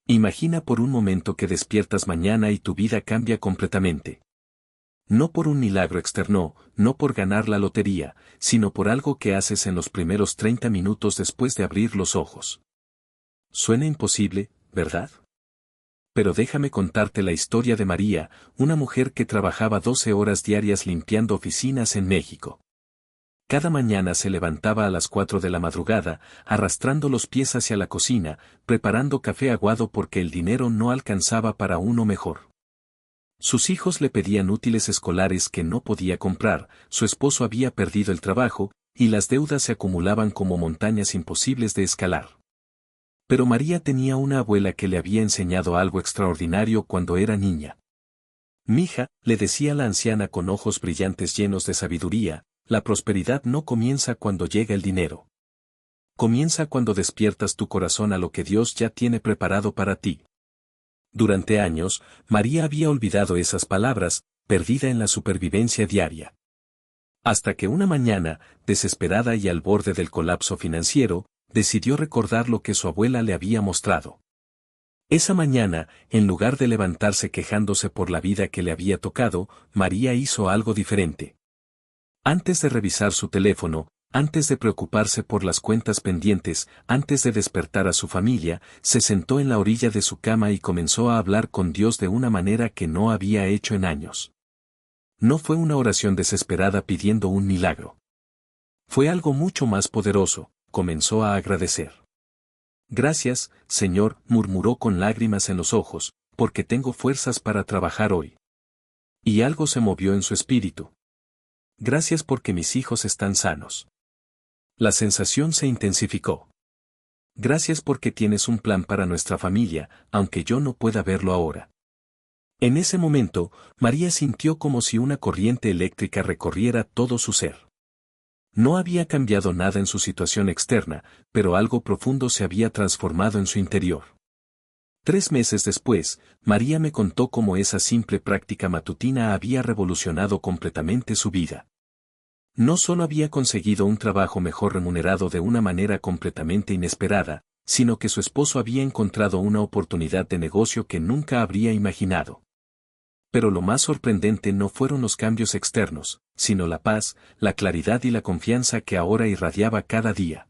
Imagina por un momento que despiertas mañana y tu vida cambia completamente. No por un milagro externo, no por ganar la lotería, sino por algo que haces en los primeros 30 minutos después de abrir los ojos. Suena imposible, ¿verdad? Pero déjame contarte la historia de María, una mujer que trabajaba 12 horas diarias limpiando oficinas en México. Cada mañana se levantaba a las 4 de la madrugada, arrastrando los pies hacia la cocina, preparando café aguado porque el dinero no alcanzaba para uno mejor. Sus hijos le pedían útiles escolares que no podía comprar, su esposo había perdido el trabajo, y las deudas se acumulaban como montañas imposibles de escalar. Pero María tenía una abuela que le había enseñado algo extraordinario cuando era niña. «Mija», le decía la anciana con ojos brillantes llenos de sabiduría, la prosperidad no comienza cuando llega el dinero. Comienza cuando despiertas tu corazón a lo que Dios ya tiene preparado para ti. Durante años, María había olvidado esas palabras, perdida en la supervivencia diaria. Hasta que una mañana, desesperada y al borde del colapso financiero, decidió recordar lo que su abuela le había mostrado. Esa mañana, en lugar de levantarse quejándose por la vida que le había tocado, María hizo algo diferente. Antes de revisar su teléfono, antes de preocuparse por las cuentas pendientes, antes de despertar a su familia, se sentó en la orilla de su cama y comenzó a hablar con Dios de una manera que no había hecho en años. No fue una oración desesperada pidiendo un milagro. Fue algo mucho más poderoso, comenzó a agradecer. «Gracias, Señor», murmuró con lágrimas en los ojos, «porque tengo fuerzas para trabajar hoy». Y algo se movió en su espíritu. «Gracias porque mis hijos están sanos». La sensación se intensificó. «Gracias porque tienes un plan para nuestra familia, aunque yo no pueda verlo ahora». En ese momento, María sintió como si una corriente eléctrica recorriera todo su ser. No había cambiado nada en su situación externa, pero algo profundo se había transformado en su interior. 3 meses después, María me contó cómo esa simple práctica matutina había revolucionado completamente su vida. No solo había conseguido un trabajo mejor remunerado de una manera completamente inesperada, sino que su esposo había encontrado una oportunidad de negocio que nunca habría imaginado. Pero lo más sorprendente no fueron los cambios externos, sino la paz, la claridad y la confianza que ahora irradiaba cada día.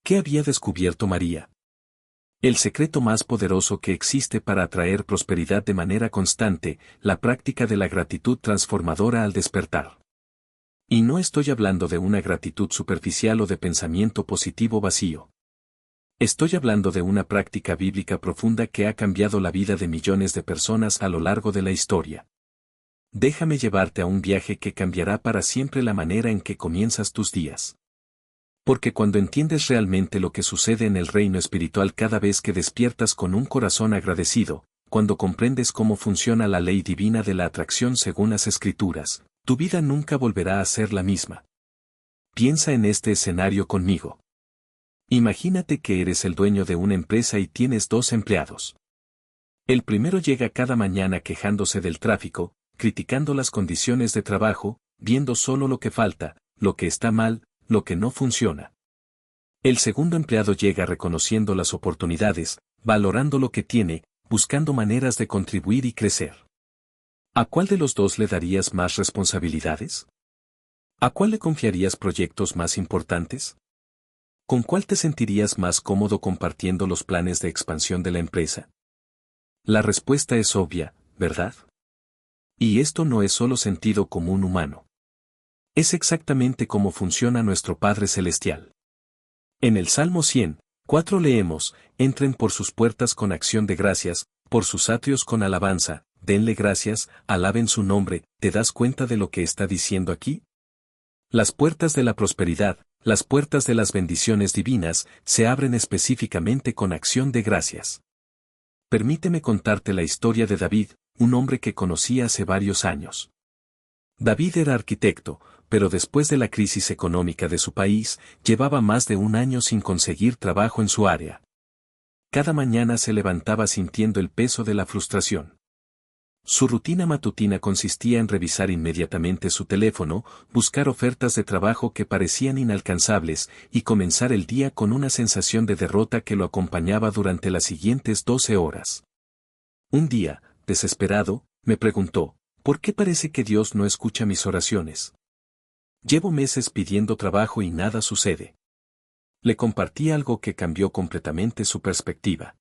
¿Qué había descubierto María? El secreto más poderoso que existe para atraer prosperidad de manera constante, la práctica de la gratitud transformadora al despertar. Y no estoy hablando de una gratitud superficial o de pensamiento positivo vacío. Estoy hablando de una práctica bíblica profunda que ha cambiado la vida de millones de personas a lo largo de la historia. Déjame llevarte a un viaje que cambiará para siempre la manera en que comienzas tus días. Porque cuando entiendes realmente lo que sucede en el reino espiritual cada vez que despiertas con un corazón agradecido, cuando comprendes cómo funciona la ley divina de la atracción según las Escrituras, tu vida nunca volverá a ser la misma. Piensa en este escenario conmigo. Imagínate que eres el dueño de una empresa y tienes 2 empleados. El primero llega cada mañana quejándose del tráfico, criticando las condiciones de trabajo, viendo solo lo que falta, lo que está mal, lo que no funciona. El segundo empleado llega reconociendo las oportunidades, valorando lo que tiene, buscando maneras de contribuir y crecer. ¿A cuál de los dos le darías más responsabilidades? ¿A cuál le confiarías proyectos más importantes? ¿Con cuál te sentirías más cómodo compartiendo los planes de expansión de la empresa? La respuesta es obvia, ¿verdad? Y esto no es solo sentido común humano. Es exactamente cómo funciona nuestro Padre Celestial. En el Salmo 100:4 leemos: «Entren por sus puertas con acción de gracias, por sus atrios con alabanza, denle gracias, alaben su nombre». ¿Te das cuenta de lo que está diciendo aquí? Las puertas de la prosperidad, las puertas de las bendiciones divinas, se abren específicamente con acción de gracias. Permíteme contarte la historia de David, un hombre que conocí hace varios años. David era arquitecto, pero después de la crisis económica de su país, llevaba más de 1 año sin conseguir trabajo en su área. Cada mañana se levantaba sintiendo el peso de la frustración. Su rutina matutina consistía en revisar inmediatamente su teléfono, buscar ofertas de trabajo que parecían inalcanzables y comenzar el día con una sensación de derrota que lo acompañaba durante las siguientes 12 horas. Un día, desesperado, me preguntó, ¿por qué parece que Dios no escucha mis oraciones? Llevo meses pidiendo trabajo y nada sucede. Le compartí algo que cambió completamente su perspectiva.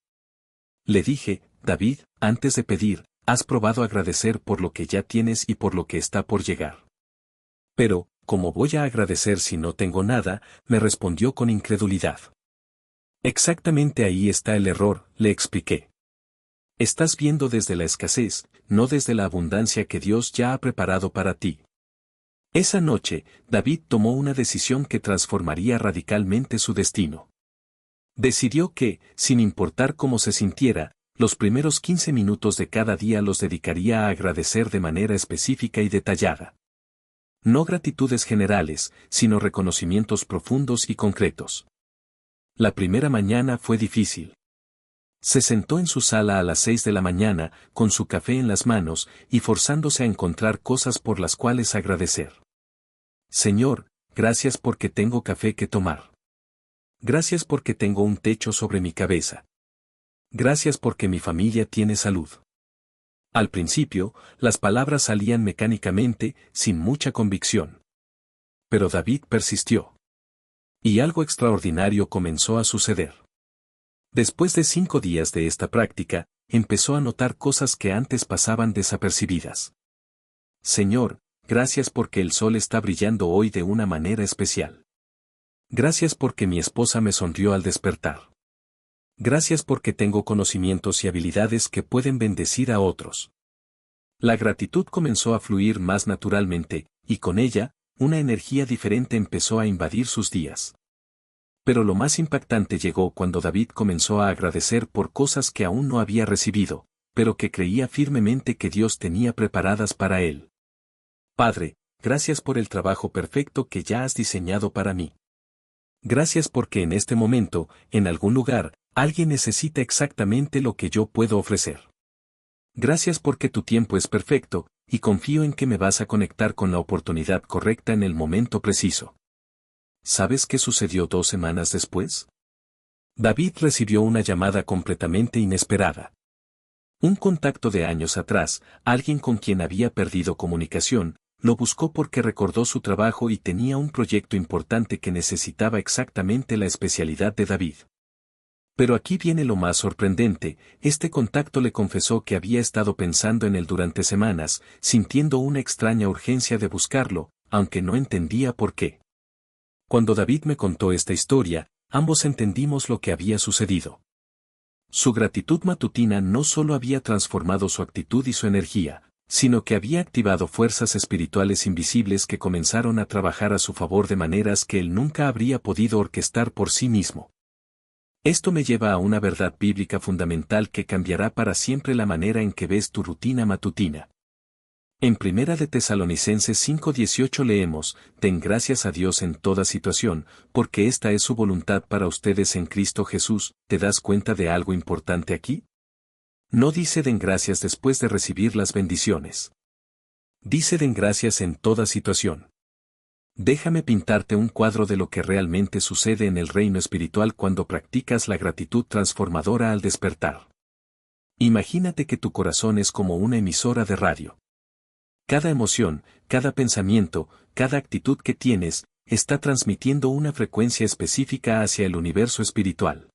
Le dije, David, antes de pedir, has probado agradecer por lo que ya tienes y por lo que está por llegar. Pero, ¿cómo voy a agradecer si no tengo nada?, me respondió con incredulidad. Exactamente ahí está el error, le expliqué. Estás viendo desde la escasez, no desde la abundancia que Dios ya ha preparado para ti. Esa noche, David tomó una decisión que transformaría radicalmente su destino. Decidió que, sin importar cómo se sintiera, los primeros 15 minutos de cada día los dedicaría a agradecer de manera específica y detallada. No gratitudes generales, sino reconocimientos profundos y concretos. La primera mañana fue difícil. Se sentó en su sala a las 6 de la mañana, con su café en las manos, y forzándose a encontrar cosas por las cuales agradecer. Señor, gracias porque tengo café que tomar. Gracias porque tengo un techo sobre mi cabeza. Gracias porque mi familia tiene salud. Al principio, las palabras salían mecánicamente, sin mucha convicción. Pero David persistió. Y algo extraordinario comenzó a suceder. Después de 5 días de esta práctica, empezó a notar cosas que antes pasaban desapercibidas. Señor, gracias porque el sol está brillando hoy de una manera especial. Gracias porque mi esposa me sonrió al despertar. Gracias porque tengo conocimientos y habilidades que pueden bendecir a otros. La gratitud comenzó a fluir más naturalmente, y con ella, una energía diferente empezó a invadir sus días. Pero lo más impactante llegó cuando David comenzó a agradecer por cosas que aún no había recibido, pero que creía firmemente que Dios tenía preparadas para él. Padre, gracias por el trabajo perfecto que ya has diseñado para mí. Gracias porque en este momento, en algún lugar, alguien necesita exactamente lo que yo puedo ofrecer. Gracias porque tu tiempo es perfecto, y confío en que me vas a conectar con la oportunidad correcta en el momento preciso. ¿Sabes qué sucedió 2 semanas después? David recibió una llamada completamente inesperada. Un contacto de años atrás, alguien con quien había perdido comunicación, lo buscó porque recordó su trabajo y tenía un proyecto importante que necesitaba exactamente la especialidad de David. Pero aquí viene lo más sorprendente, este contacto le confesó que había estado pensando en él durante semanas, sintiendo una extraña urgencia de buscarlo, aunque no entendía por qué. Cuando David me contó esta historia, ambos entendimos lo que había sucedido. Su gratitud matutina no solo había transformado su actitud y su energía, sino que había activado fuerzas espirituales invisibles que comenzaron a trabajar a su favor de maneras que él nunca habría podido orquestar por sí mismo. Esto me lleva a una verdad bíblica fundamental que cambiará para siempre la manera en que ves tu rutina matutina. En 1 de Tesalonicenses 5:18 leemos, «Den gracias a Dios en toda situación, porque esta es su voluntad para ustedes en Cristo Jesús». ¿Te das cuenta de algo importante aquí? No dice den gracias después de recibir las bendiciones. Dice den gracias en toda situación. Déjame pintarte un cuadro de lo que realmente sucede en el reino espiritual cuando practicas la gratitud transformadora al despertar. Imagínate que tu corazón es como una emisora de radio. Cada emoción, cada pensamiento, cada actitud que tienes, está transmitiendo una frecuencia específica hacia el universo espiritual.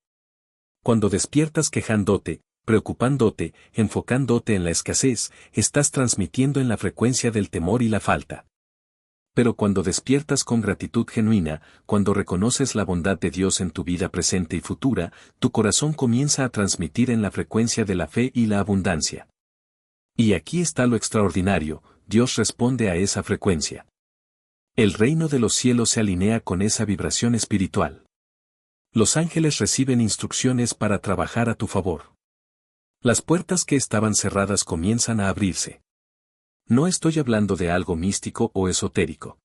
Cuando despiertas quejándote, preocupándote, enfocándote en la escasez, estás transmitiendo en la frecuencia del temor y la falta. Pero cuando despiertas con gratitud genuina, cuando reconoces la bondad de Dios en tu vida presente y futura, tu corazón comienza a transmitir en la frecuencia de la fe y la abundancia. Y aquí está lo extraordinario, Dios responde a esa frecuencia. El reino de los cielos se alinea con esa vibración espiritual. Los ángeles reciben instrucciones para trabajar a tu favor. Las puertas que estaban cerradas comienzan a abrirse. No estoy hablando de algo místico o esotérico.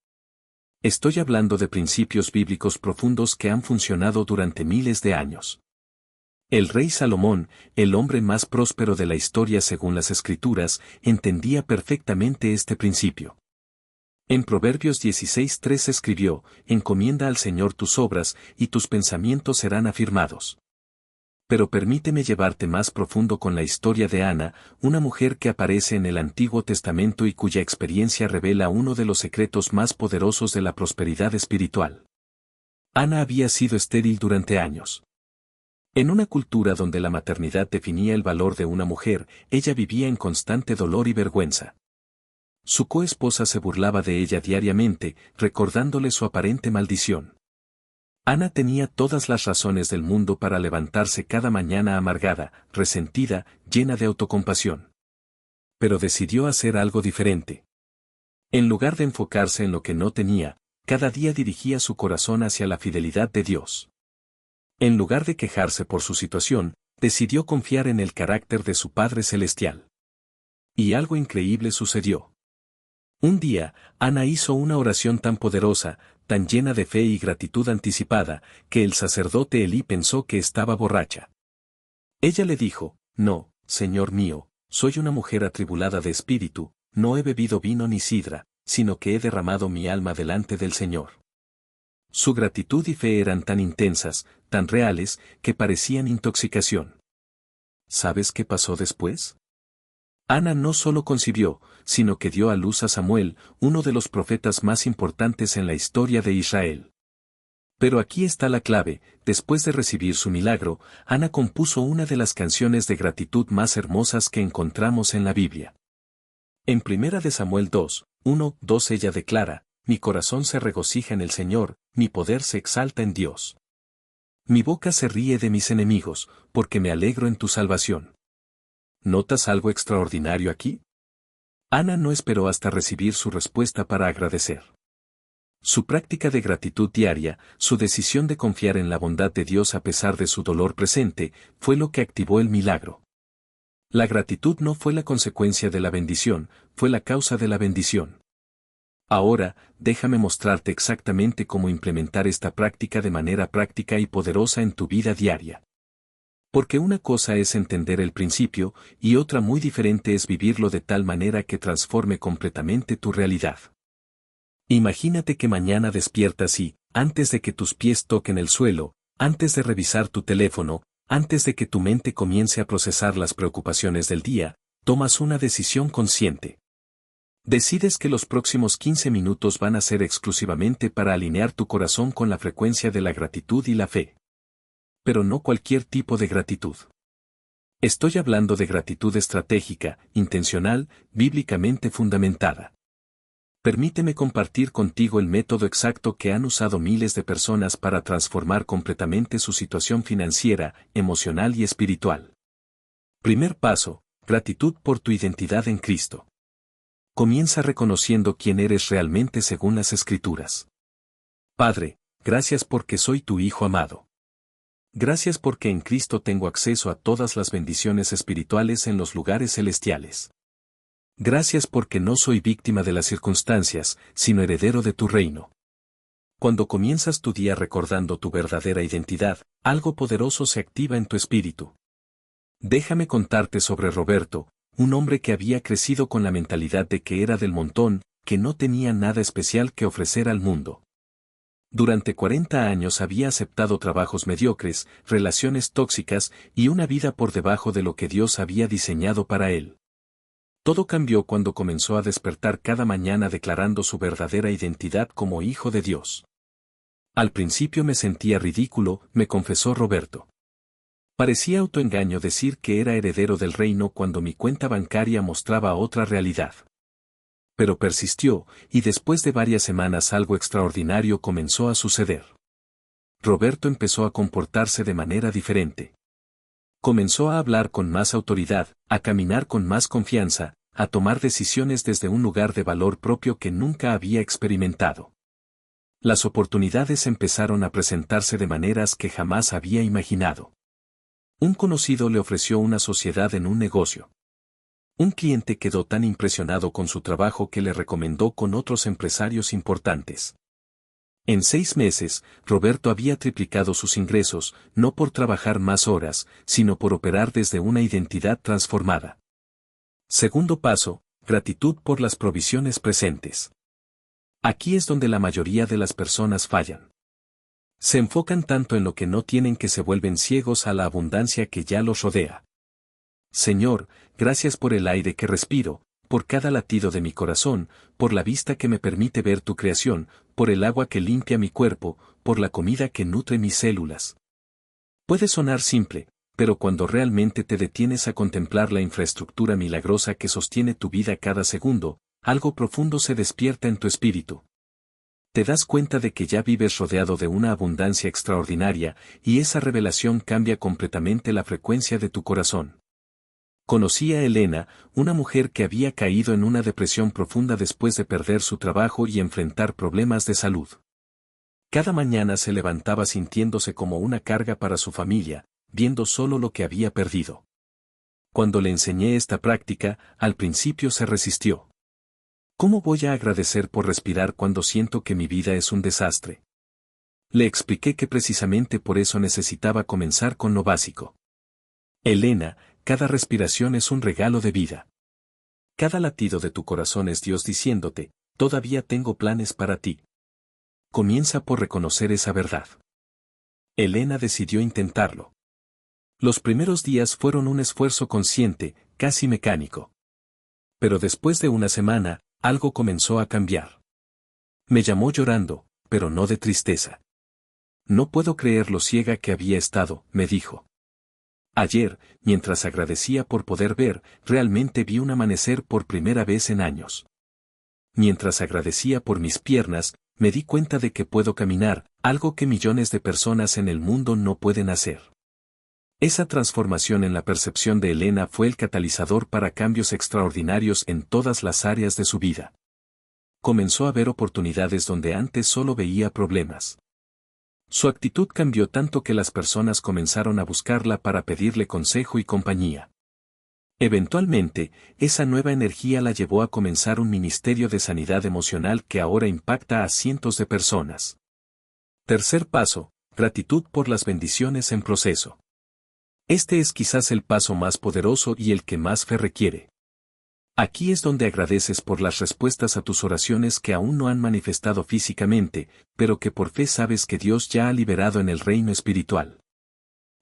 Estoy hablando de principios bíblicos profundos que han funcionado durante miles de años. El rey Salomón, el hombre más próspero de la historia según las Escrituras, entendía perfectamente este principio. En Proverbios 16:3 escribió: «Encomienda al Señor tus obras, y tus pensamientos serán afirmados». Pero permíteme llevarte más profundo con la historia de Ana, una mujer que aparece en el Antiguo Testamento y cuya experiencia revela uno de los secretos más poderosos de la prosperidad espiritual. Ana había sido estéril durante años. En una cultura donde la maternidad definía el valor de una mujer, ella vivía en constante dolor y vergüenza. Su coesposa se burlaba de ella diariamente, recordándole su aparente maldición. Ana tenía todas las razones del mundo para levantarse cada mañana amargada, resentida, llena de autocompasión. Pero decidió hacer algo diferente. En lugar de enfocarse en lo que no tenía, cada día dirigía su corazón hacia la fidelidad de Dios. En lugar de quejarse por su situación, decidió confiar en el carácter de su Padre Celestial. Y algo increíble sucedió. Un día, Ana hizo una oración tan poderosa, tan llena de fe y gratitud anticipada, que el sacerdote Elí pensó que estaba borracha. Ella le dijo: «No, Señor mío, soy una mujer atribulada de espíritu, no he bebido vino ni sidra, sino que he derramado mi alma delante del Señor». Su gratitud y fe eran tan intensas, tan reales, que parecían intoxicación. ¿Sabes qué pasó después? Ana no solo concibió, sino que dio a luz a Samuel, uno de los profetas más importantes en la historia de Israel. Pero aquí está la clave: después de recibir su milagro, Ana compuso una de las canciones de gratitud más hermosas que encontramos en la Biblia. En 1 de Samuel 2, 1-2 ella declara: «Mi corazón se regocija en el Señor, mi poder se exalta en Dios. Mi boca se ríe de mis enemigos, porque me alegro en tu salvación». ¿Notas algo extraordinario aquí? Ana no esperó hasta recibir su respuesta para agradecer. Su práctica de gratitud diaria, su decisión de confiar en la bondad de Dios a pesar de su dolor presente, fue lo que activó el milagro. La gratitud no fue la consecuencia de la bendición, fue la causa de la bendición. Ahora, déjame mostrarte exactamente cómo implementar esta práctica de manera práctica y poderosa en tu vida diaria. Porque una cosa es entender el principio, y otra muy diferente es vivirlo de tal manera que transforme completamente tu realidad. Imagínate que mañana despiertas y, antes de que tus pies toquen el suelo, antes de revisar tu teléfono, antes de que tu mente comience a procesar las preocupaciones del día, tomas una decisión consciente. Decides que los próximos 15 minutos van a ser exclusivamente para alinear tu corazón con la frecuencia de la gratitud y la fe. Pero no cualquier tipo de gratitud. Estoy hablando de gratitud estratégica, intencional, bíblicamente fundamentada. Permíteme compartir contigo el método exacto que han usado miles de personas para transformar completamente su situación financiera, emocional y espiritual. Primer paso: gratitud por tu identidad en Cristo. Comienza reconociendo quién eres realmente según las Escrituras. Padre, gracias porque soy tu Hijo amado. Gracias porque en Cristo tengo acceso a todas las bendiciones espirituales en los lugares celestiales. Gracias porque no soy víctima de las circunstancias, sino heredero de tu reino. Cuando comienzas tu día recordando tu verdadera identidad, algo poderoso se activa en tu espíritu. Déjame contarte sobre Roberto, un hombre que había crecido con la mentalidad de que era del montón, que no tenía nada especial que ofrecer al mundo. Durante 40 años había aceptado trabajos mediocres, relaciones tóxicas y una vida por debajo de lo que Dios había diseñado para él. Todo cambió cuando comenzó a despertar cada mañana declarando su verdadera identidad como hijo de Dios. Al principio me sentía ridículo, me confesó Roberto. Parecía autoengaño decir que era heredero del reino cuando mi cuenta bancaria mostraba otra realidad. Pero persistió, y después de varias semanas algo extraordinario comenzó a suceder. Roberto empezó a comportarse de manera diferente. Comenzó a hablar con más autoridad, a caminar con más confianza, a tomar decisiones desde un lugar de valor propio que nunca había experimentado. Las oportunidades empezaron a presentarse de maneras que jamás había imaginado. Un conocido le ofreció una sociedad en un negocio. Un cliente quedó tan impresionado con su trabajo que le recomendó con otros empresarios importantes. En 6 meses, Roberto había triplicado sus ingresos, no por trabajar más horas, sino por operar desde una identidad transformada. Segundo paso, gratitud por las provisiones presentes. Aquí es donde la mayoría de las personas fallan. Se enfocan tanto en lo que no tienen que se vuelven ciegos a la abundancia que ya los rodea. Señor, gracias por el aire que respiro, por cada latido de mi corazón, por la vista que me permite ver tu creación, por el agua que limpia mi cuerpo, por la comida que nutre mis células. Puede sonar simple, pero cuando realmente te detienes a contemplar la infraestructura milagrosa que sostiene tu vida cada segundo, algo profundo se despierta en tu espíritu. Te das cuenta de que ya vives rodeado de una abundancia extraordinaria, y esa revelación cambia completamente la frecuencia de tu corazón. Conocí a Elena, una mujer que había caído en una depresión profunda después de perder su trabajo y enfrentar problemas de salud. Cada mañana se levantaba sintiéndose como una carga para su familia, viendo solo lo que había perdido. Cuando le enseñé esta práctica, al principio se resistió. ¿Cómo voy a agradecer por respirar cuando siento que mi vida es un desastre? Le expliqué que precisamente por eso necesitaba comenzar con lo básico. Elena, cada respiración es un regalo de vida. Cada latido de tu corazón es Dios diciéndote, todavía tengo planes para ti. Comienza por reconocer esa verdad. Elena decidió intentarlo. Los primeros días fueron un esfuerzo consciente, casi mecánico. Pero después de una semana, algo comenzó a cambiar. Me llamó llorando, pero no de tristeza. No puedo creer lo ciega que había estado, me dijo. Ayer, mientras agradecía por poder ver, realmente vi un amanecer por primera vez en años. Mientras agradecía por mis piernas, me di cuenta de que puedo caminar, algo que millones de personas en el mundo no pueden hacer. Esa transformación en la percepción de Elena fue el catalizador para cambios extraordinarios en todas las áreas de su vida. Comenzó a ver oportunidades donde antes solo veía problemas. Su actitud cambió tanto que las personas comenzaron a buscarla para pedirle consejo y compañía. Eventualmente, esa nueva energía la llevó a comenzar un ministerio de sanidad emocional que ahora impacta a cientos de personas. Tercer paso, gratitud por las bendiciones en proceso. Este es quizás el paso más poderoso y el que más fe requiere. Aquí es donde agradeces por las respuestas a tus oraciones que aún no han manifestado físicamente, pero que por fe sabes que Dios ya ha liberado en el reino espiritual.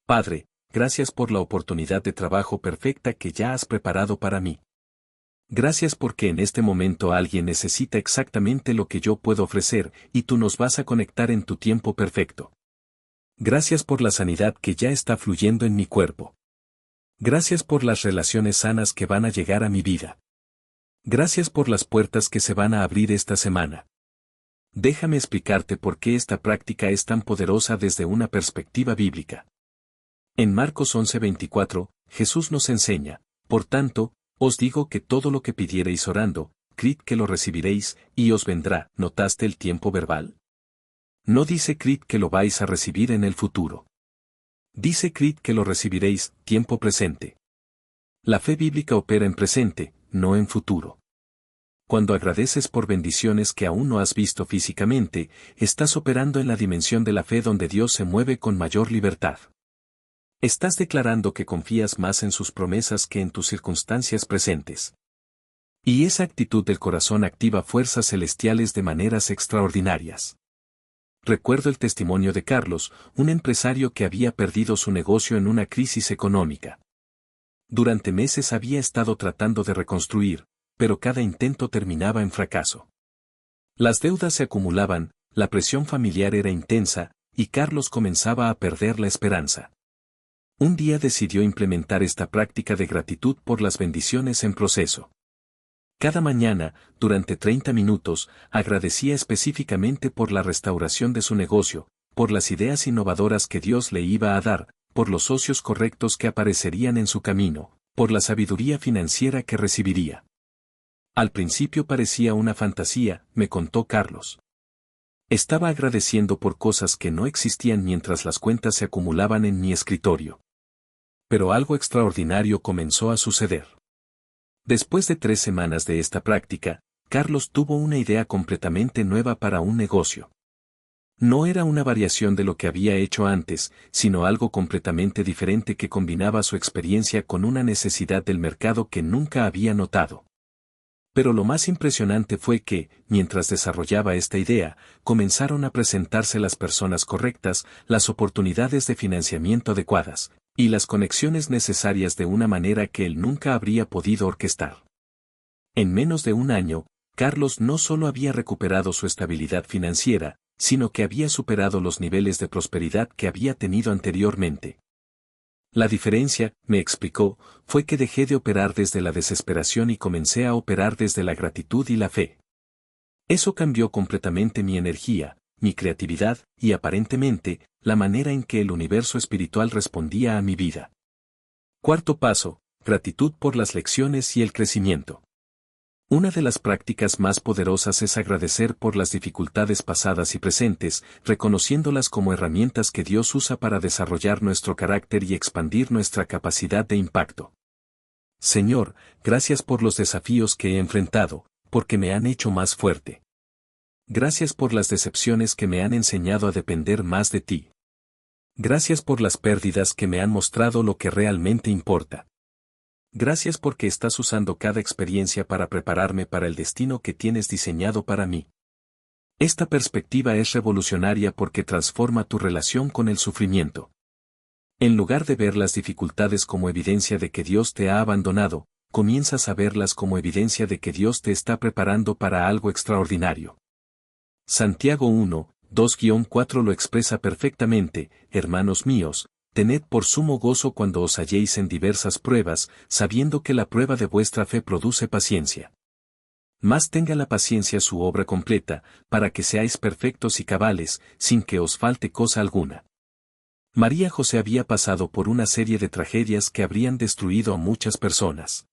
Padre, gracias por la oportunidad de trabajo perfecta que ya has preparado para mí. Gracias porque en este momento alguien necesita exactamente lo que yo puedo ofrecer, y tú nos vas a conectar en tu tiempo perfecto. Gracias por la sanidad que ya está fluyendo en mi cuerpo. Gracias por las relaciones sanas que van a llegar a mi vida. Gracias por las puertas que se van a abrir esta semana. Déjame explicarte por qué esta práctica es tan poderosa desde una perspectiva bíblica. En Marcos 11:24, Jesús nos enseña, por tanto, os digo que todo lo que pidiereis orando, creed que lo recibiréis, y os vendrá. ¿Notaste el tiempo verbal? No dice creed que lo vais a recibir en el futuro. Dice creed que lo recibiréis, tiempo presente. La fe bíblica opera en presente, no en futuro. Cuando agradeces por bendiciones que aún no has visto físicamente, estás operando en la dimensión de la fe donde Dios se mueve con mayor libertad. Estás declarando que confías más en sus promesas que en tus circunstancias presentes. Y esa actitud del corazón activa fuerzas celestiales de maneras extraordinarias. Recuerdo el testimonio de Carlos, un empresario que había perdido su negocio en una crisis económica. Durante meses había estado tratando de reconstruir, pero cada intento terminaba en fracaso. Las deudas se acumulaban, la presión familiar era intensa, y Carlos comenzaba a perder la esperanza. Un día decidió implementar esta práctica de gratitud por las bendiciones en proceso. Cada mañana, durante 30 minutos, agradecía específicamente por la restauración de su negocio, por las ideas innovadoras que Dios le iba a dar, por los socios correctos que aparecerían en su camino, por la sabiduría financiera que recibiría. Al principio parecía una fantasía, me contó Carlos. Estaba agradeciendo por cosas que no existían mientras las cuentas se acumulaban en mi escritorio. Pero algo extraordinario comenzó a suceder. Después de 3 semanas de esta práctica, Carlos tuvo una idea completamente nueva para un negocio. No era una variación de lo que había hecho antes, sino algo completamente diferente que combinaba su experiencia con una necesidad del mercado que nunca había notado. Pero lo más impresionante fue que, mientras desarrollaba esta idea, comenzaron a presentarse las personas correctas, las oportunidades de financiamiento adecuadas, y las conexiones necesarias de una manera que él nunca habría podido orquestar. En menos de un año, Carlos no solo había recuperado su estabilidad financiera, sino que había superado los niveles de prosperidad que había tenido anteriormente. La diferencia, me explicó, fue que dejé de operar desde la desesperación y comencé a operar desde la gratitud y la fe. Eso cambió completamente mi energía, mi creatividad y aparentemente, la manera en que el universo espiritual respondía a mi vida. Cuarto paso, gratitud por las lecciones y el crecimiento. Una de las prácticas más poderosas es agradecer por las dificultades pasadas y presentes, reconociéndolas como herramientas que Dios usa para desarrollar nuestro carácter y expandir nuestra capacidad de impacto. Señor, gracias por los desafíos que he enfrentado, porque me han hecho más fuerte. Gracias por las decepciones que me han enseñado a depender más de ti. Gracias por las pérdidas que me han mostrado lo que realmente importa. Gracias porque estás usando cada experiencia para prepararme para el destino que tienes diseñado para mí. Esta perspectiva es revolucionaria porque transforma tu relación con el sufrimiento. En lugar de ver las dificultades como evidencia de que Dios te ha abandonado, comienzas a verlas como evidencia de que Dios te está preparando para algo extraordinario. Santiago 1, 2-4 lo expresa perfectamente, hermanos míos. Tened por sumo gozo cuando os halléis en diversas pruebas, sabiendo que la prueba de vuestra fe produce paciencia. Mas tenga la paciencia su obra completa, para que seáis perfectos y cabales, sin que os falte cosa alguna. María José había pasado por una serie de tragedias que habrían destruido a muchas personas.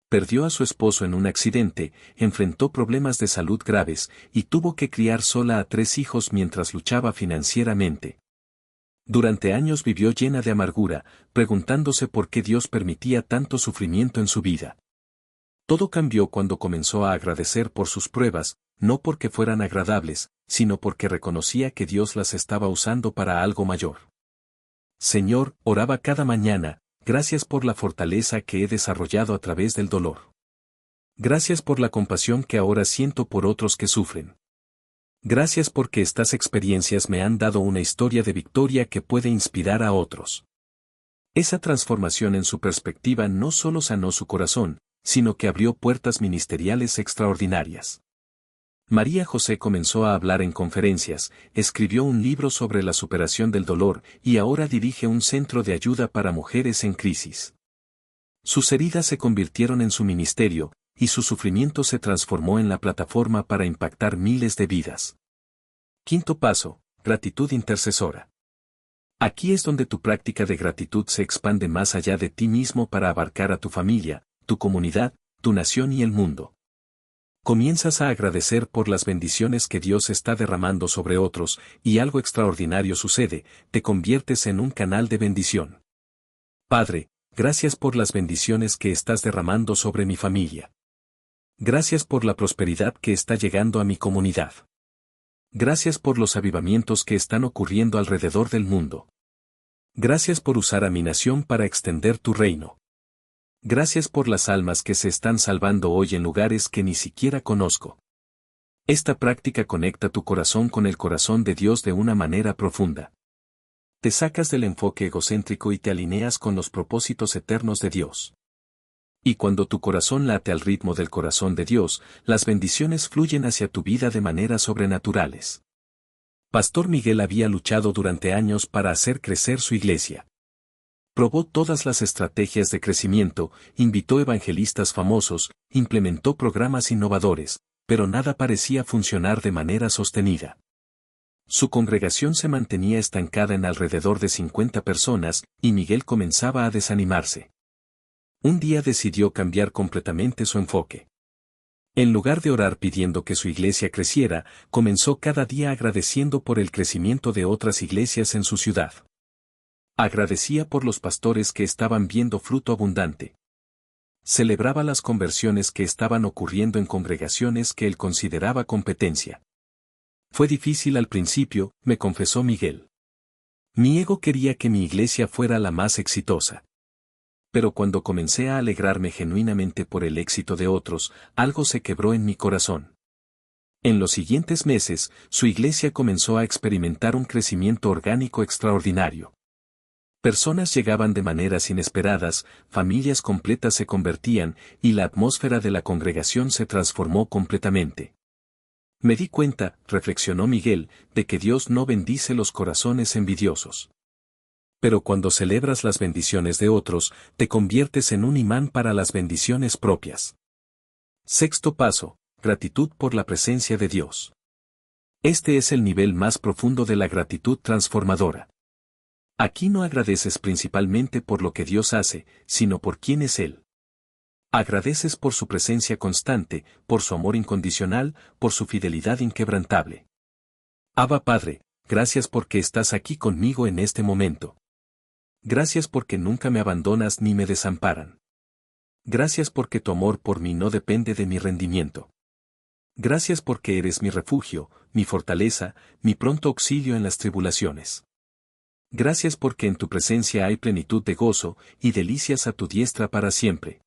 Perdió a su esposo en un accidente, enfrentó problemas de salud graves, y tuvo que criar sola a 3 hijos mientras luchaba financieramente. Durante años vivió llena de amargura, preguntándose por qué Dios permitía tanto sufrimiento en su vida. Todo cambió cuando comenzó a agradecer por sus pruebas, no porque fueran agradables, sino porque reconocía que Dios las estaba usando para algo mayor. Señor, oraba cada mañana, gracias por la fortaleza que he desarrollado a través del dolor. Gracias por la compasión que ahora siento por otros que sufren. Gracias porque estas experiencias me han dado una historia de victoria que puede inspirar a otros. Esa transformación en su perspectiva no solo sanó su corazón, sino que abrió puertas ministeriales extraordinarias. María José comenzó a hablar en conferencias, escribió un libro sobre la superación del dolor y ahora dirige un centro de ayuda para mujeres en crisis. Sus heridas se convirtieron en su ministerio, y su sufrimiento se transformó en la plataforma para impactar miles de vidas. Quinto paso, gratitud intercesora. Aquí es donde tu práctica de gratitud se expande más allá de ti mismo para abarcar a tu familia, tu comunidad, tu nación y el mundo. Comienzas a agradecer por las bendiciones que Dios está derramando sobre otros, y algo extraordinario sucede, te conviertes en un canal de bendición. Padre, gracias por las bendiciones que estás derramando sobre mi familia. Gracias por la prosperidad que está llegando a mi comunidad. Gracias por los avivamientos que están ocurriendo alrededor del mundo. Gracias por usar a mi nación para extender tu reino. Gracias por las almas que se están salvando hoy en lugares que ni siquiera conozco. Esta práctica conecta tu corazón con el corazón de Dios de una manera profunda. Te sacas del enfoque egocéntrico y te alineas con los propósitos eternos de Dios. Y cuando tu corazón late al ritmo del corazón de Dios, las bendiciones fluyen hacia tu vida de maneras sobrenaturales. Pastor Miguel había luchado durante años para hacer crecer su iglesia. Probó todas las estrategias de crecimiento, invitó evangelistas famosos, implementó programas innovadores, pero nada parecía funcionar de manera sostenida. Su congregación se mantenía estancada en alrededor de 50 personas, y Miguel comenzaba a desanimarse. Un día decidió cambiar completamente su enfoque. En lugar de orar pidiendo que su iglesia creciera, comenzó cada día agradeciendo por el crecimiento de otras iglesias en su ciudad. Agradecía por los pastores que estaban viendo fruto abundante. Celebraba las conversiones que estaban ocurriendo en congregaciones que él consideraba competencia. Fue difícil al principio, me confesó Miguel. Mi ego quería que mi iglesia fuera la más exitosa. Pero cuando comencé a alegrarme genuinamente por el éxito de otros, algo se quebró en mi corazón. En los siguientes meses, su iglesia comenzó a experimentar un crecimiento orgánico extraordinario. Personas llegaban de maneras inesperadas, familias completas se convertían, y la atmósfera de la congregación se transformó completamente. Me di cuenta, reflexionó Miguel, de que Dios no bendice los corazones envidiosos. Pero cuando celebras las bendiciones de otros, te conviertes en un imán para las bendiciones propias. Sexto paso, gratitud por la presencia de Dios. Este es el nivel más profundo de la gratitud transformadora. Aquí no agradeces principalmente por lo que Dios hace, sino por quién es Él. Agradeces por su presencia constante, por su amor incondicional, por su fidelidad inquebrantable. Abba Padre, gracias porque estás aquí conmigo en este momento. Gracias porque nunca me abandonas ni me desamparan. Gracias porque tu amor por mí no depende de mi rendimiento. Gracias porque eres mi refugio, mi fortaleza, mi pronto auxilio en las tribulaciones. Gracias porque en tu presencia hay plenitud de gozo y delicias a tu diestra para siempre.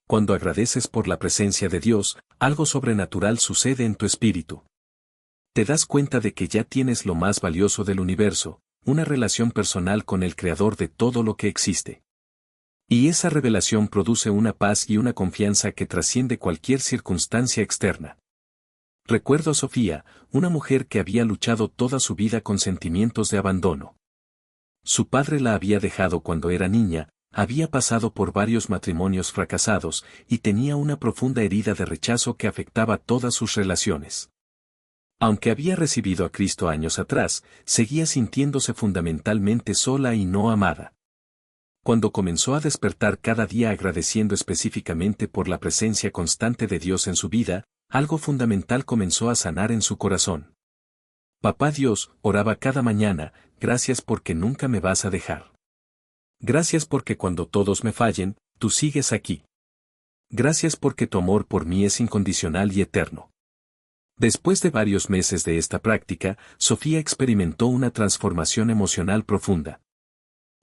Cuando agradeces por la presencia de Dios, algo sobrenatural sucede en tu espíritu. Te das cuenta de que ya tienes lo más valioso del universo, una relación personal con el Creador de todo lo que existe. Y esa revelación produce una paz y una confianza que trasciende cualquier circunstancia externa. Recuerdo a Sofía, una mujer que había luchado toda su vida con sentimientos de abandono. Su padre la había dejado cuando era niña, había pasado por varios matrimonios fracasados, y tenía una profunda herida de rechazo que afectaba todas sus relaciones. Aunque había recibido a Cristo años atrás, seguía sintiéndose fundamentalmente sola y no amada. Cuando comenzó a despertar cada día agradeciendo específicamente por la presencia constante de Dios en su vida, algo fundamental comenzó a sanar en su corazón. Papá Dios, oraba cada mañana, gracias porque nunca me vas a dejar. Gracias porque cuando todos me fallen, tú sigues aquí. Gracias porque tu amor por mí es incondicional y eterno. Después de varios meses de esta práctica, Sofía experimentó una transformación emocional profunda.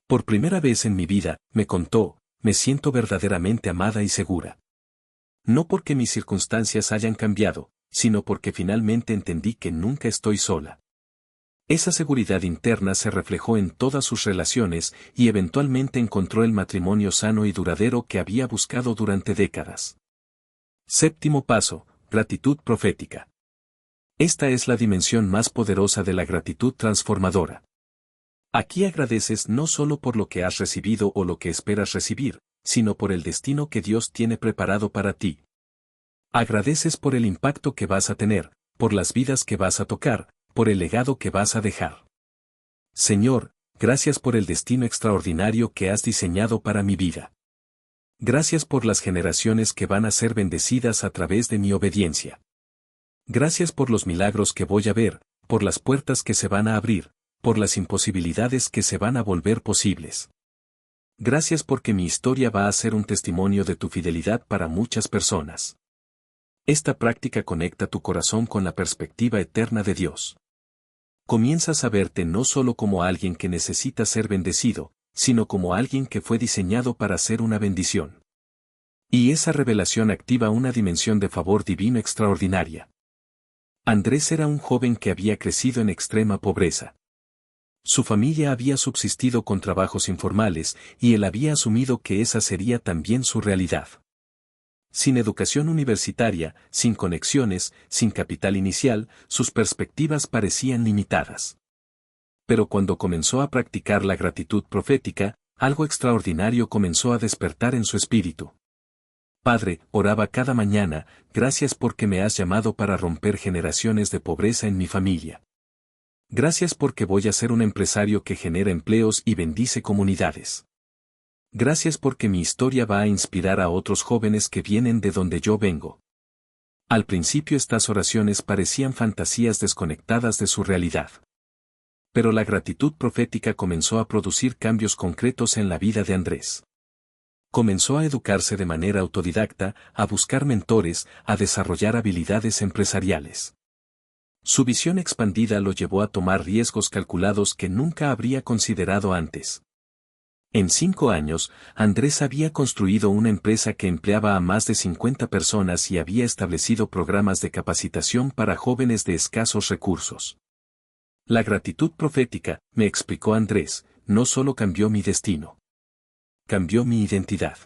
Por primera vez en mi vida, me contó, me siento verdaderamente amada y segura. No porque mis circunstancias hayan cambiado, sino porque finalmente entendí que nunca estoy sola. Esa seguridad interna se reflejó en todas sus relaciones y eventualmente encontró el matrimonio sano y duradero que había buscado durante décadas. Séptimo paso, gratitud profética. Esta es la dimensión más poderosa de la gratitud transformadora. Aquí agradeces no solo por lo que has recibido o lo que esperas recibir, sino por el destino que Dios tiene preparado para ti. Agradeces por el impacto que vas a tener, por las vidas que vas a tocar, por el legado que vas a dejar. Señor, gracias por el destino extraordinario que has diseñado para mi vida. Gracias por las generaciones que van a ser bendecidas a través de mi obediencia. Gracias por los milagros que voy a ver, por las puertas que se van a abrir, por las imposibilidades que se van a volver posibles. Gracias porque mi historia va a ser un testimonio de tu fidelidad para muchas personas. Esta práctica conecta tu corazón con la perspectiva eterna de Dios. Comienzas a verte no solo como alguien que necesita ser bendecido, sino como alguien que fue diseñado para ser una bendición. Y esa revelación activa una dimensión de favor divino extraordinaria. Andrés era un joven que había crecido en extrema pobreza. Su familia había subsistido con trabajos informales, y él había asumido que esa sería también su realidad. Sin educación universitaria, sin conexiones, sin capital inicial, sus perspectivas parecían limitadas. Pero cuando comenzó a practicar la gratitud profética, algo extraordinario comenzó a despertar en su espíritu. Padre, oraba cada mañana, gracias porque me has llamado para romper generaciones de pobreza en mi familia. Gracias porque voy a ser un empresario que genera empleos y bendice comunidades. Gracias porque mi historia va a inspirar a otros jóvenes que vienen de donde yo vengo. Al principio estas oraciones parecían fantasías desconectadas de su realidad. Pero la gratitud profética comenzó a producir cambios concretos en la vida de Andrés. Comenzó a educarse de manera autodidacta, a buscar mentores, a desarrollar habilidades empresariales. Su visión expandida lo llevó a tomar riesgos calculados que nunca habría considerado antes. En 5 años, Andrés había construido una empresa que empleaba a más de 50 personas y había establecido programas de capacitación para jóvenes de escasos recursos. La gratitud profética, me explicó Andrés, no solo cambió mi destino. Cambió mi identidad.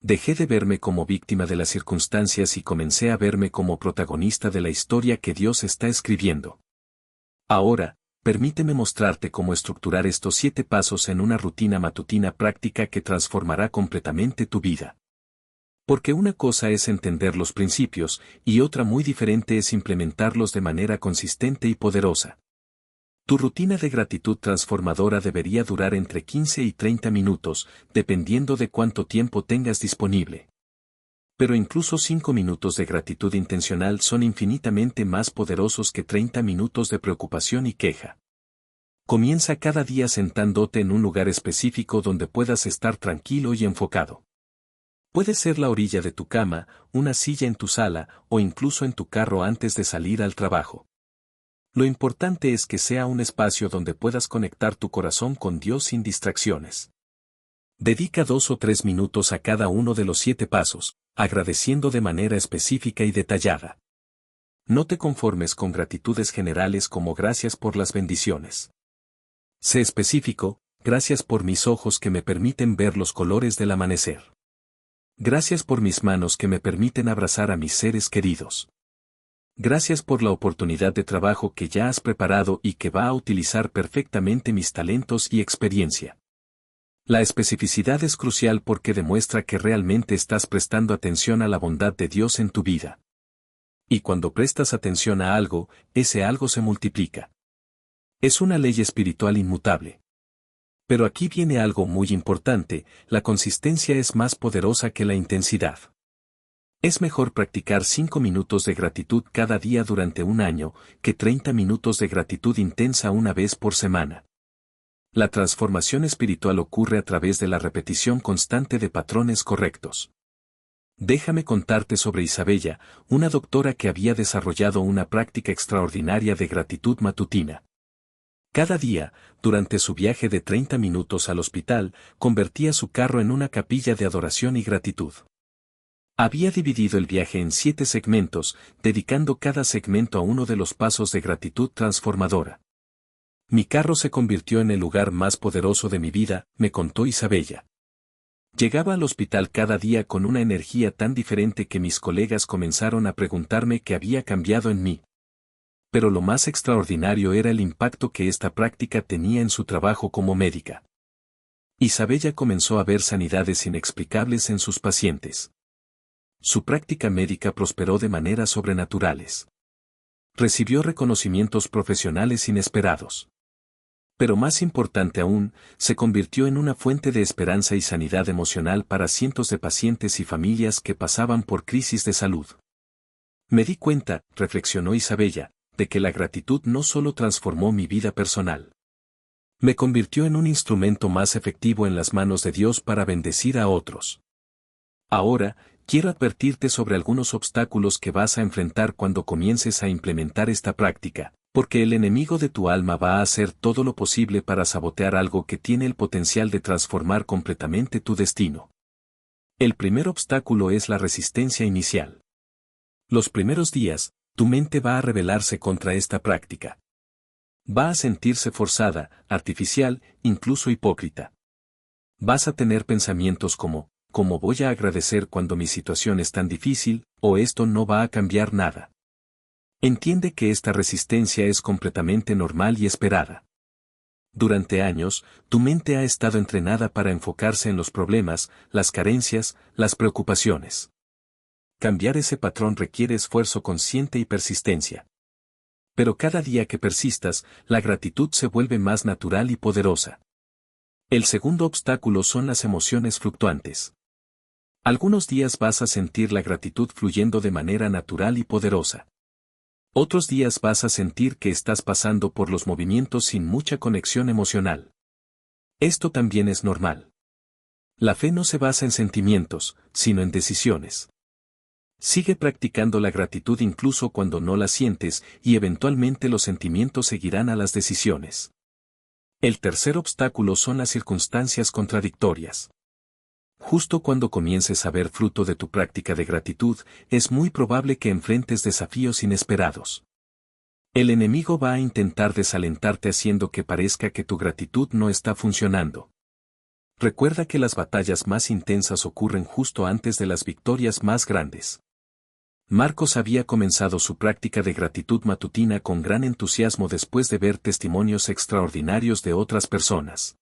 Dejé de verme como víctima de las circunstancias y comencé a verme como protagonista de la historia que Dios está escribiendo. Ahora, permíteme mostrarte cómo estructurar estos 7 pasos en una rutina matutina práctica que transformará completamente tu vida. Porque una cosa es entender los principios, y otra muy diferente es implementarlos de manera consistente y poderosa. Tu rutina de gratitud transformadora debería durar entre 15 y 30 minutos, dependiendo de cuánto tiempo tengas disponible. Pero incluso 5 minutos de gratitud intencional son infinitamente más poderosos que 30 minutos de preocupación y queja. Comienza cada día sentándote en un lugar específico donde puedas estar tranquilo y enfocado. Puede ser la orilla de tu cama, una silla en tu sala, o incluso en tu carro antes de salir al trabajo. Lo importante es que sea un espacio donde puedas conectar tu corazón con Dios sin distracciones. Dedica 2 o 3 minutos a cada uno de los 7 pasos, agradeciendo de manera específica y detallada. No te conformes con gratitudes generales como gracias por las bendiciones. Sé específico, gracias por mis ojos que me permiten ver los colores del amanecer. Gracias por mis manos que me permiten abrazar a mis seres queridos. Gracias por la oportunidad de trabajo que ya has preparado y que va a utilizar perfectamente mis talentos y experiencia. La especificidad es crucial porque demuestra que realmente estás prestando atención a la bondad de Dios en tu vida. Y cuando prestas atención a algo, ese algo se multiplica. Es una ley espiritual inmutable. Pero aquí viene algo muy importante, la consistencia es más poderosa que la intensidad. Es mejor practicar 5 minutos de gratitud cada día durante un año, que 30 minutos de gratitud intensa una vez por semana. La transformación espiritual ocurre a través de la repetición constante de patrones correctos. Déjame contarte sobre Isabella, una doctora que había desarrollado una práctica extraordinaria de gratitud matutina. Cada día, durante su viaje de 30 minutos al hospital, convertía su carro en una capilla de adoración y gratitud. Había dividido el viaje en 7 segmentos, dedicando cada segmento a uno de los pasos de gratitud transformadora. Mi carro se convirtió en el lugar más poderoso de mi vida, me contó Isabella. Llegaba al hospital cada día con una energía tan diferente que mis colegas comenzaron a preguntarme qué había cambiado en mí. Pero lo más extraordinario era el impacto que esta práctica tenía en su trabajo como médica. Isabella comenzó a ver sanidades inexplicables en sus pacientes. Su práctica médica prosperó de maneras sobrenaturales. Recibió reconocimientos profesionales inesperados. Pero más importante aún, se convirtió en una fuente de esperanza y sanidad emocional para cientos de pacientes y familias que pasaban por crisis de salud. Me di cuenta, reflexionó Isabella, de que la gratitud no solo transformó mi vida personal. Me convirtió en un instrumento más efectivo en las manos de Dios para bendecir a otros. Ahora, quiero advertirte sobre algunos obstáculos que vas a enfrentar cuando comiences a implementar esta práctica, porque el enemigo de tu alma va a hacer todo lo posible para sabotear algo que tiene el potencial de transformar completamente tu destino. El primer obstáculo es la resistencia inicial. Los primeros días, tu mente va a rebelarse contra esta práctica. Va a sentirse forzada, artificial, incluso hipócrita. Vas a tener pensamientos como, ¿cómo voy a agradecer cuando mi situación es tan difícil, o esto no va a cambiar nada? Entiende que esta resistencia es completamente normal y esperada. Durante años, tu mente ha estado entrenada para enfocarse en los problemas, las carencias, las preocupaciones. Cambiar ese patrón requiere esfuerzo consciente y persistencia. Pero cada día que persistas, la gratitud se vuelve más natural y poderosa. El segundo obstáculo son las emociones fluctuantes. Algunos días vas a sentir la gratitud fluyendo de manera natural y poderosa. Otros días vas a sentir que estás pasando por los movimientos sin mucha conexión emocional. Esto también es normal. La fe no se basa en sentimientos, sino en decisiones. Sigue practicando la gratitud incluso cuando no la sientes y eventualmente los sentimientos seguirán a las decisiones. El tercer obstáculo son las circunstancias contradictorias. Justo cuando comiences a ver fruto de tu práctica de gratitud, es muy probable que enfrentes desafíos inesperados. El enemigo va a intentar desalentarte haciendo que parezca que tu gratitud no está funcionando. Recuerda que las batallas más intensas ocurren justo antes de las victorias más grandes. Marcos había comenzado su práctica de gratitud matutina con gran entusiasmo después de ver testimonios extraordinarios de otras personas.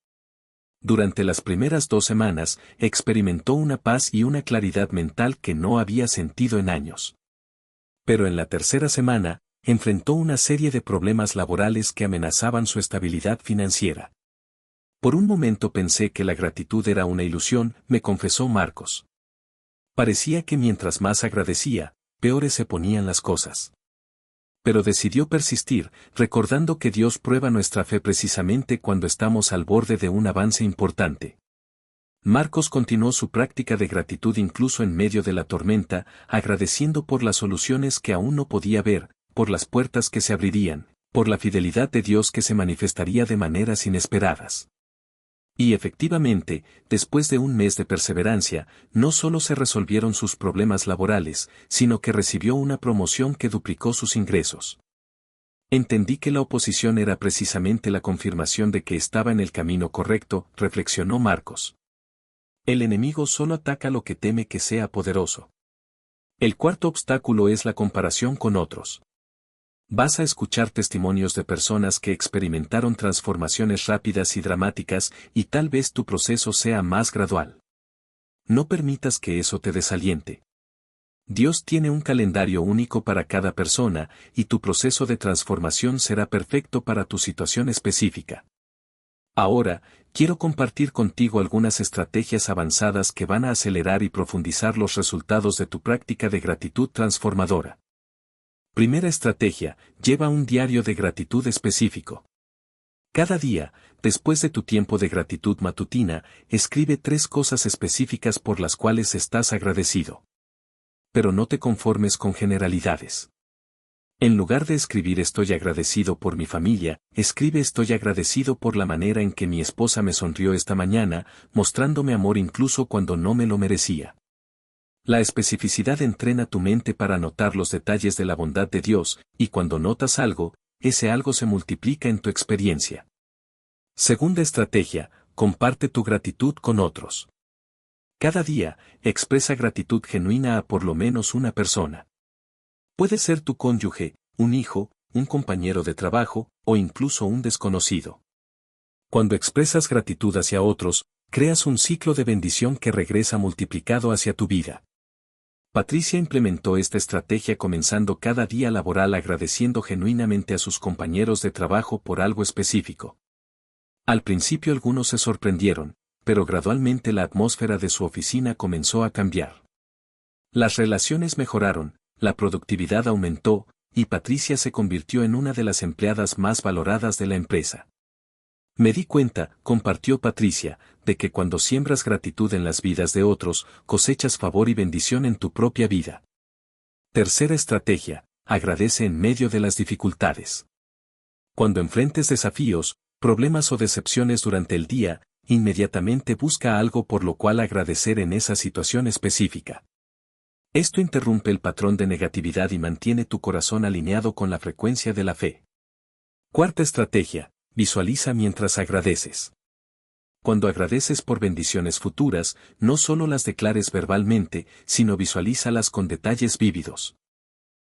Durante las primeras 2 semanas, experimentó una paz y una claridad mental que no había sentido en años. Pero en la tercera semana, enfrentó una serie de problemas laborales que amenazaban su estabilidad financiera. Por un momento pensé que la gratitud era una ilusión, me confesó Marcos. Parecía que mientras más agradecía, peores se ponían las cosas. Pero decidió persistir, recordando que Dios prueba nuestra fe precisamente cuando estamos al borde de un avance importante. Marcos continuó su práctica de gratitud incluso en medio de la tormenta, agradeciendo por las soluciones que aún no podía ver, por las puertas que se abrirían, por la fidelidad de Dios que se manifestaría de maneras inesperadas. Y efectivamente, después de un mes de perseverancia, no solo se resolvieron sus problemas laborales, sino que recibió una promoción que duplicó sus ingresos. Entendí que la oposición era precisamente la confirmación de que estaba en el camino correcto, reflexionó Marcos. El enemigo solo ataca lo que teme que sea poderoso. El cuarto obstáculo es la comparación con otros. Vas a escuchar testimonios de personas que experimentaron transformaciones rápidas y dramáticas, y tal vez tu proceso sea más gradual. No permitas que eso te desaliente. Dios tiene un calendario único para cada persona, y tu proceso de transformación será perfecto para tu situación específica. Ahora, quiero compartir contigo algunas estrategias avanzadas que van a acelerar y profundizar los resultados de tu práctica de gratitud transformadora. Primera estrategia, lleva un diario de gratitud específico. Cada día, después de tu tiempo de gratitud matutina, escribe 3 cosas específicas por las cuales estás agradecido. Pero no te conformes con generalidades. En lugar de escribir estoy agradecido por mi familia, escribe estoy agradecido por la manera en que mi esposa me sonrió esta mañana, mostrándome amor incluso cuando no me lo merecía. La especificidad entrena tu mente para notar los detalles de la bondad de Dios, y cuando notas algo, ese algo se multiplica en tu experiencia. Segunda estrategia, comparte tu gratitud con otros. Cada día, expresa gratitud genuina a por lo menos una persona. Puede ser tu cónyuge, un hijo, un compañero de trabajo, o incluso un desconocido. Cuando expresas gratitud hacia otros, creas un ciclo de bendición que regresa multiplicado hacia tu vida. Patricia implementó esta estrategia comenzando cada día laboral agradeciendo genuinamente a sus compañeros de trabajo por algo específico. Al principio algunos se sorprendieron, pero gradualmente la atmósfera de su oficina comenzó a cambiar. Las relaciones mejoraron, la productividad aumentó, y Patricia se convirtió en una de las empleadas más valoradas de la empresa. Me di cuenta, compartió Patricia, de que cuando siembras gratitud en las vidas de otros, cosechas favor y bendición en tu propia vida. Tercera estrategia, agradece en medio de las dificultades. Cuando enfrentes desafíos, problemas o decepciones durante el día, inmediatamente busca algo por lo cual agradecer en esa situación específica. Esto interrumpe el patrón de negatividad y mantiene tu corazón alineado con la frecuencia de la fe. Cuarta estrategia, visualiza mientras agradeces. Cuando agradeces por bendiciones futuras, no solo las declares verbalmente, sino visualízalas con detalles vívidos.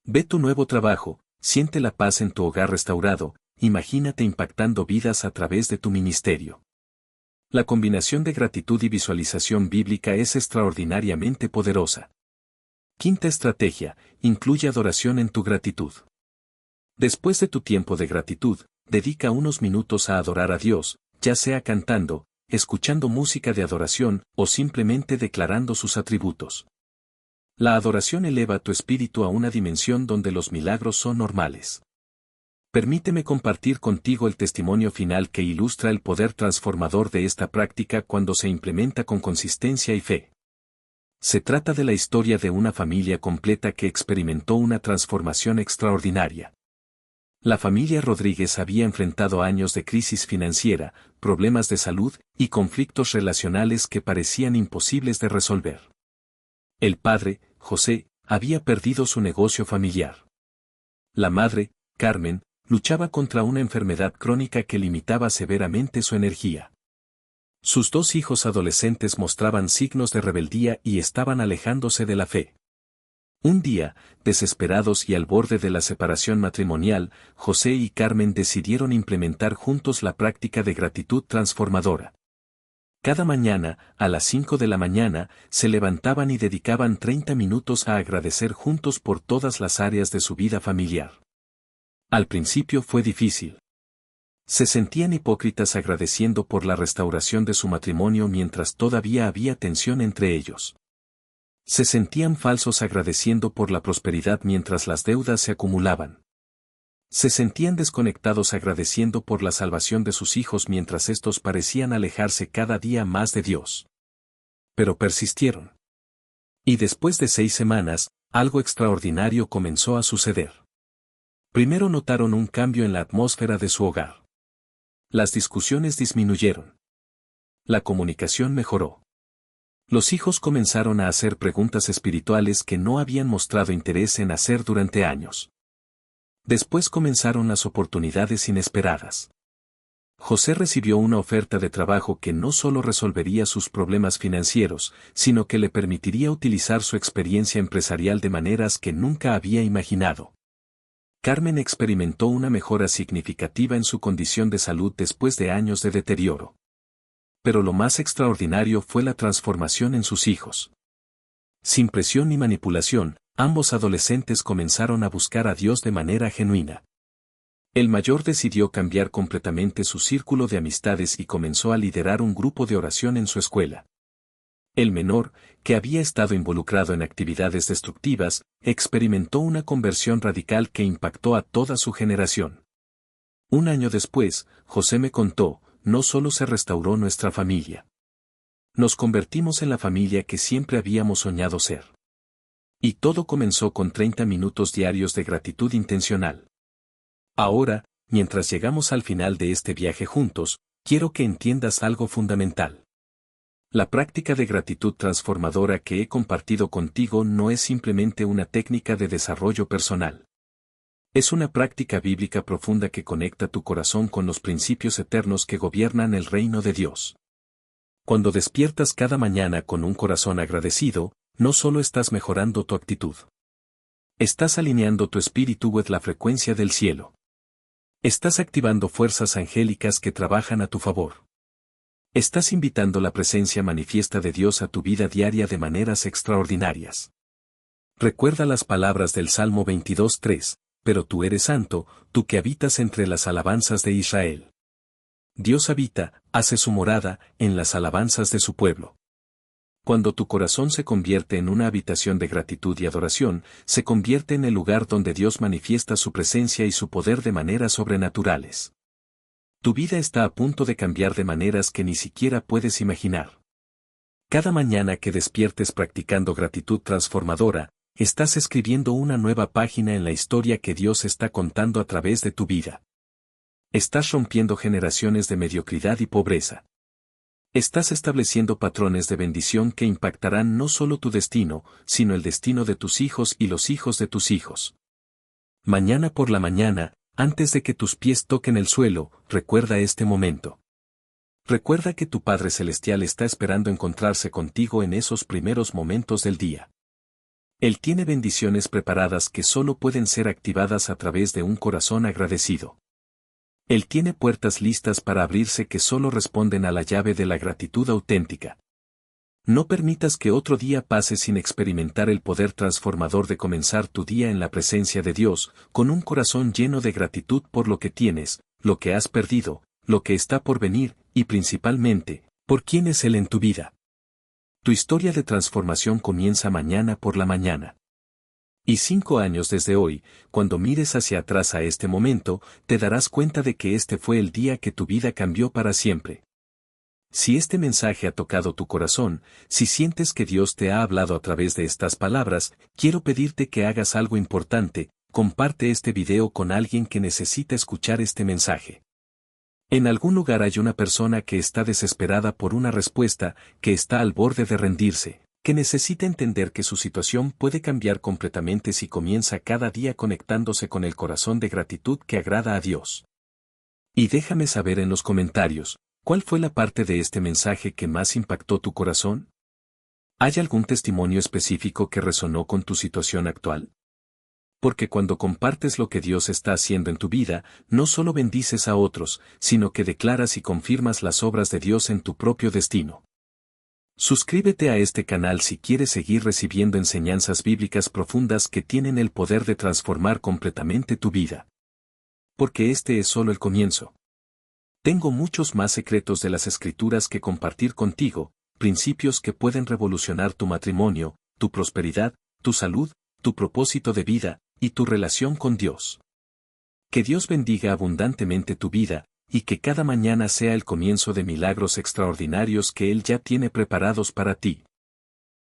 Ve tu nuevo trabajo, siente la paz en tu hogar restaurado, imagínate impactando vidas a través de tu ministerio. La combinación de gratitud y visualización bíblica es extraordinariamente poderosa. Quinta estrategia, incluye adoración en tu gratitud. Después de tu tiempo de gratitud, dedica unos minutos a adorar a Dios, ya sea cantando, escuchando música de adoración o simplemente declarando sus atributos. La adoración eleva tu espíritu a una dimensión donde los milagros son normales. Permíteme compartir contigo el testimonio final que ilustra el poder transformador de esta práctica cuando se implementa con consistencia y fe. Se trata de la historia de una familia completa que experimentó una transformación extraordinaria. La familia Rodríguez había enfrentado años de crisis financiera, problemas de salud y conflictos relacionales que parecían imposibles de resolver. El padre, José, había perdido su negocio familiar. La madre, Carmen, luchaba contra una enfermedad crónica que limitaba severamente su energía. Sus dos hijos adolescentes mostraban signos de rebeldía y estaban alejándose de la fe. Un día, desesperados y al borde de la separación matrimonial, José y Carmen decidieron implementar juntos la práctica de gratitud transformadora. Cada mañana, a las 5 de la mañana, se levantaban y dedicaban 30 minutos a agradecer juntos por todas las áreas de su vida familiar. Al principio fue difícil. Se sentían hipócritas agradeciendo por la restauración de su matrimonio mientras todavía había tensión entre ellos. Se sentían falsos agradeciendo por la prosperidad mientras las deudas se acumulaban. Se sentían desconectados agradeciendo por la salvación de sus hijos mientras estos parecían alejarse cada día más de Dios. Pero persistieron. Y después de 6 semanas, algo extraordinario comenzó a suceder. Primero notaron un cambio en la atmósfera de su hogar. Las discusiones disminuyeron. La comunicación mejoró. Los hijos comenzaron a hacer preguntas espirituales que no habían mostrado interés en hacer durante años. Después comenzaron las oportunidades inesperadas. José recibió una oferta de trabajo que no solo resolvería sus problemas financieros, sino que le permitiría utilizar su experiencia empresarial de maneras que nunca había imaginado. Carmen experimentó una mejora significativa en su condición de salud después de años de deterioro. Pero lo más extraordinario fue la transformación en sus hijos. Sin presión ni manipulación, ambos adolescentes comenzaron a buscar a Dios de manera genuina. El mayor decidió cambiar completamente su círculo de amistades y comenzó a liderar un grupo de oración en su escuela. El menor, que había estado involucrado en actividades destructivas, experimentó una conversión radical que impactó a toda su generación. Un año después, José me contó, no solo se restauró nuestra familia. Nos convertimos en la familia que siempre habíamos soñado ser. Y todo comenzó con 30 minutos diarios de gratitud intencional. Ahora, mientras llegamos al final de este viaje juntos, quiero que entiendas algo fundamental. La práctica de gratitud transformadora que he compartido contigo no es simplemente una técnica de desarrollo personal. Es una práctica bíblica profunda que conecta tu corazón con los principios eternos que gobiernan el reino de Dios. Cuando despiertas cada mañana con un corazón agradecido, no solo estás mejorando tu actitud. Estás alineando tu espíritu con la frecuencia del cielo. Estás activando fuerzas angélicas que trabajan a tu favor. Estás invitando la presencia manifiesta de Dios a tu vida diaria de maneras extraordinarias. Recuerda las palabras del Salmo 22:3, pero tú eres santo, tú que habitas entre las alabanzas de Israel. Dios habita, hace su morada, en las alabanzas de su pueblo. Cuando tu corazón se convierte en una habitación de gratitud y adoración, se convierte en el lugar donde Dios manifiesta su presencia y su poder de maneras sobrenaturales. Tu vida está a punto de cambiar de maneras que ni siquiera puedes imaginar. Cada mañana que despiertes practicando gratitud transformadora, estás escribiendo una nueva página en la historia que Dios está contando a través de tu vida. Estás rompiendo generaciones de mediocridad y pobreza. Estás estableciendo patrones de bendición que impactarán no solo tu destino, sino el destino de tus hijos y los hijos de tus hijos. Mañana por la mañana, antes de que tus pies toquen el suelo, recuerda este momento. Recuerda que tu Padre Celestial está esperando encontrarse contigo en esos primeros momentos del día. Él tiene bendiciones preparadas que solo pueden ser activadas a través de un corazón agradecido. Él tiene puertas listas para abrirse que solo responden a la llave de la gratitud auténtica. No permitas que otro día pase sin experimentar el poder transformador de comenzar tu día en la presencia de Dios, con un corazón lleno de gratitud por lo que tienes, lo que has perdido, lo que está por venir, y principalmente, por quién es Él en tu vida. Tu historia de transformación comienza mañana por la mañana. Y 5 años desde hoy, cuando mires hacia atrás a este momento, te darás cuenta de que este fue el día que tu vida cambió para siempre. Si este mensaje ha tocado tu corazón, si sientes que Dios te ha hablado a través de estas palabras, quiero pedirte que hagas algo importante: comparte este video con alguien que necesita escuchar este mensaje. En algún lugar hay una persona que está desesperada por una respuesta, que está al borde de rendirse, que necesita entender que su situación puede cambiar completamente si comienza cada día conectándose con el corazón de gratitud que agrada a Dios. Y déjame saber en los comentarios, ¿cuál fue la parte de este mensaje que más impactó tu corazón? ¿Hay algún testimonio específico que resonó con tu situación actual? Porque cuando compartes lo que Dios está haciendo en tu vida, no solo bendices a otros, sino que declaras y confirmas las obras de Dios en tu propio destino. Suscríbete a este canal si quieres seguir recibiendo enseñanzas bíblicas profundas que tienen el poder de transformar completamente tu vida. Porque este es solo el comienzo. Tengo muchos más secretos de las Escrituras que compartir contigo, principios que pueden revolucionar tu matrimonio, tu prosperidad, tu salud, tu propósito de vida, y tu relación con Dios. Que Dios bendiga abundantemente tu vida, y que cada mañana sea el comienzo de milagros extraordinarios que Él ya tiene preparados para ti.